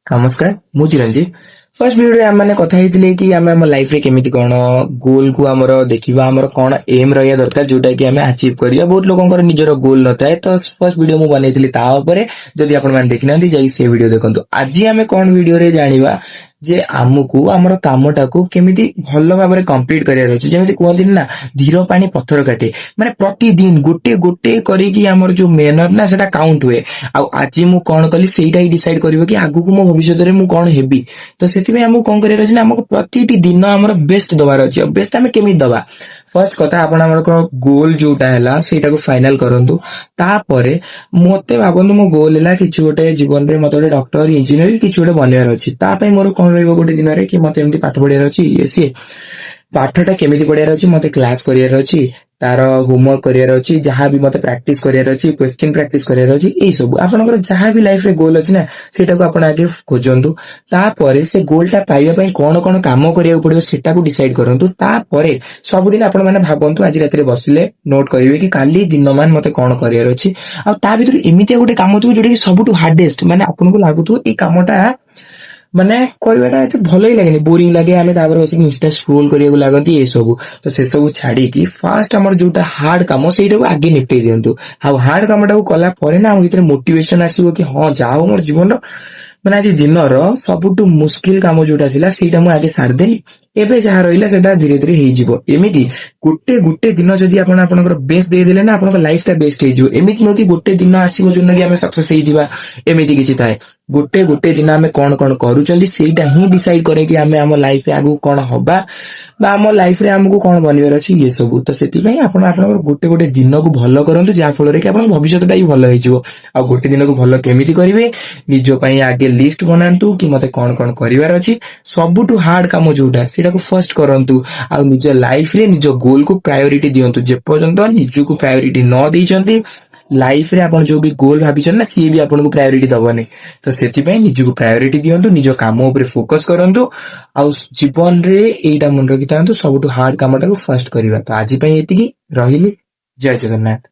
नमस्कार मु चिरंजीव first video आम मैंने कथा कि आम आम लाइफ रे केमिति कौन गोल को आमर देखिबा आमर कौन एम रहिया दरकार जोटा कि आम अचीव करिया बहुत लोकंकर निजर गोल नथाए तो फर्स्ट वीडियो मु बनैथिली ता ऊपर जदि आपण माने देखिनांती जाई से वीडियो देखंतु आज आम कौन वीडियो रे जानिबा जे आमको आमर कामटा को केमिति भल भाबरे कंप्लीट करियार अछि जेमिति कहंती ना धीर पानी पत्थर काटे माने प्रतिदिन गोटे गोटे करिकि आमर जो मेहनत ना सेटा काउंट हुए आ आज मु कोन कली सेटा ही डिसाइड करबो कि आगु को मो भविष्य रे मु कोन हेबी तो सेति आमको कोन करियार अछि ना आमको प्रतिटी दिन आमर बेस्ट दबार अछि बेस्ट आमे केमिति दबा फर्स्ट कथा आपण आमर को गोल जोटा हैला सेटा को फाइनल करंतु तापरे मते भाबंतु मो गोल हैला किछि गोटे जीवन रे मते गोटे डॉक्टर इंजीनियर किछि गोटे बनियार अछि ता पई मोर कोन रहइबो गोटे दिन रे कि मते एमति पाठ पढियार अछि ये सी पाठटा केमिति पढियार अछि मते क्लास करियार अछि तार होमवर्क करियार अछि जहां भी मते प्रैक्टिस करियार अछि क्वेश्चन प्रैक्टिस करियार अछि ए सब आपनकर जहां भी लाइफ रे गोल अछि ना सेटा को आपण आगे खोजंतु तापरे से गोलटा पाइबा पई कोन कोन काम करिया पड़ियो सेटा को डिसाइड करंतु तापरे सब दिन आपण माने भाबंतु आज रात रे बसिले नोट करिवे कि काली दिन मान मते कोन करियार अछि आ ता भीतर एमितिया गोटे काम थु जोटा कि सबटु हार्डेस्ट माने आपन को लागुथु ए कामटा माने करबाटा एते भलो ही लागेनी बोरिंग लागे आमे तापर बसी इंस्टा स्क्रॉल करिया लागंती ए सब तो से सब छाडी कि फास्ट हमर जोटा हार्ड काम सेटा को आगे निपटे दियंतु हाउ हार्ड कामटा को कला परे ना हम भीतर मोटिवेशन आसीबो कि हां जाओ मोर जीवन माने आज दिन रो सबटु मुश्किल काम जोटा थिला सेटा मु आगे सार देली एबे जहा रहिला सेटा धीरे धीरे हेई जिवो एमिति गुटे गुटे दिन जदी आपण आपनकर बेस्ट दे देले ना आपनकर लाइफ ता बेस्ट हेई जिवो एमिति नो कि गुटे दिन आसीबो जोन कि हमें सक्सेस हेई जिवा एमिति किछि थाए गुटे गुटे दिन हमें कोन कोन करूचंदी सेटा ही डिसाइड करे कि हमें हम लाइफ रे आगु कोन होबा बा हम लाइफ रे हमको कोन बनिवर अछि ये सब तो सेति पई आपण आपनकर गुटे गुटे दिन को भलो करंतु जा फल रे कि आपण भविष्यता ही भलो हेई जिवो आ गुटे दिन को भलो केमिति करिवे निजो पई आगे लिस्ट बनांतु कि मते कोन कोन करिवार अछि सबटु हार्ड काम जोटा सेटा को फर्स्ट करंतु आ निज लाइफ रे निज गोल को प्रायोरिटी दियंतु जे पर्यंत निज को प्रायोरिटी न देइचंती लाइफ रे आपण जो भी गोल भाबिचन ना सी भी आपण को प्रायोरिटी दबने तो सेति पई निज को प्रायोरिटी दियंतु निज काम ऊपर फोकस करंतु आ जीवन रे एटा मन रखितांतु सबटु हार्ड कामटा को फर्स्ट करिवा तो आज पई एतिकी रहिली जय जगन्नाथ।